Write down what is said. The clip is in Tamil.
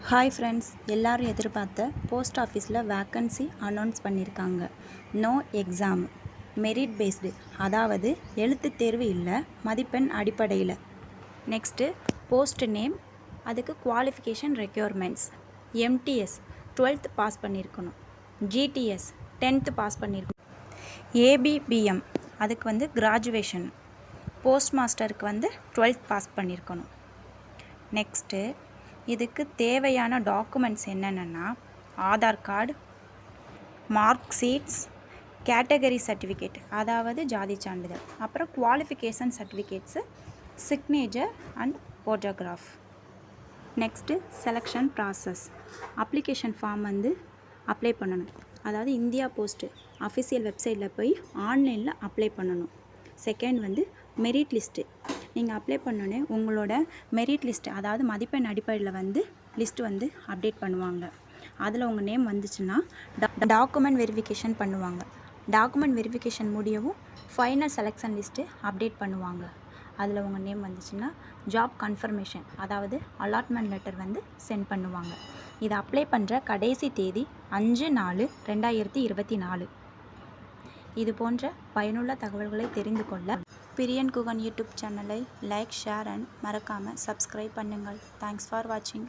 ஹாய் ஃப்ரெண்ட்ஸ், எல்லோரும் எதிர்பார்த்த போஸ்ட் ஆஃபீஸில் வேக்கன்சி அனௌன்ஸ் பண்ணியிருக்காங்க. நோ எக்ஸாம், மெரிட் பேஸ்டு, அதாவது எழுத்து தேர்வு இல்லை, மதிப்பெண் அடிப்படையில். நெக்ஸ்ட்டு போஸ்ட் நேம், அதுக்கு qualification requirements. MTS 12th pass பண்ணியிருக்கணும். ஜிடிஎஸ் 10th பாஸ் பண்ணியிருக்கணும். ஏபிபிஎம் அதுக்கு கிராஜுவேஷன். போஸ்ட் மாஸ்டருக்கு 12th பாஸ் பண்ணியிருக்கணும். நெக்ஸ்ட்டு இதுக்கு தேவையான டாக்குமெண்ட்ஸ் என்னென்னா Aadhaar card, mark sheets, category certificate அதாவது ஜாதி சான்றிதழ், அப்புறம் qualification certificates, signature and photograph. Next selection process. Application form apply பண்ணணும். அதாவது இந்தியா போஸ்ட்டு அஃபிஷியல் வெப்சைட்டில் போய் ஆன்லைனில் அப்ளை பண்ணணும். Second merit list. நீங்கள் அப்ளை பண்ணோன்னே உங்களோட மெரிட் லிஸ்ட்டு, அதாவது மதிப்பெண் அடிப்படையில் லிஸ்ட்டு அப்டேட் பண்ணுவாங்க. அதில் உங்கள் நேம் வந்துச்சுன்னா டாக்குமெண்ட் வெரிஃபிகேஷன் பண்ணுவாங்க. டாக்குமெண்ட் வெரிஃபிகேஷன் முடியவும் ஃபைனல் செலெக்ஷன் லிஸ்ட்டு அப்டேட் பண்ணுவாங்க. அதில் உங்கள் நேம் வந்துச்சுன்னா ஜாப் கன்ஃபர்மேஷன், அதாவது அலாட்மெண்ட் லெட்டர் சென்ட் பண்ணுவாங்க. இதை அப்ளை பண்ணுற கடைசி தேதி 5/4/2024. இது போன்ற பயனுள்ள தகவல்களை தெரிந்து கொள்ள பிரியன் குகன் யூடியூப் சேனலை லைக், ஷேர் அண்ட் மறக்காமல் சப்ஸ்கிரைப் பண்ணுங்கள். தேங்க்ஸ் ஃபார் வாட்சிங்.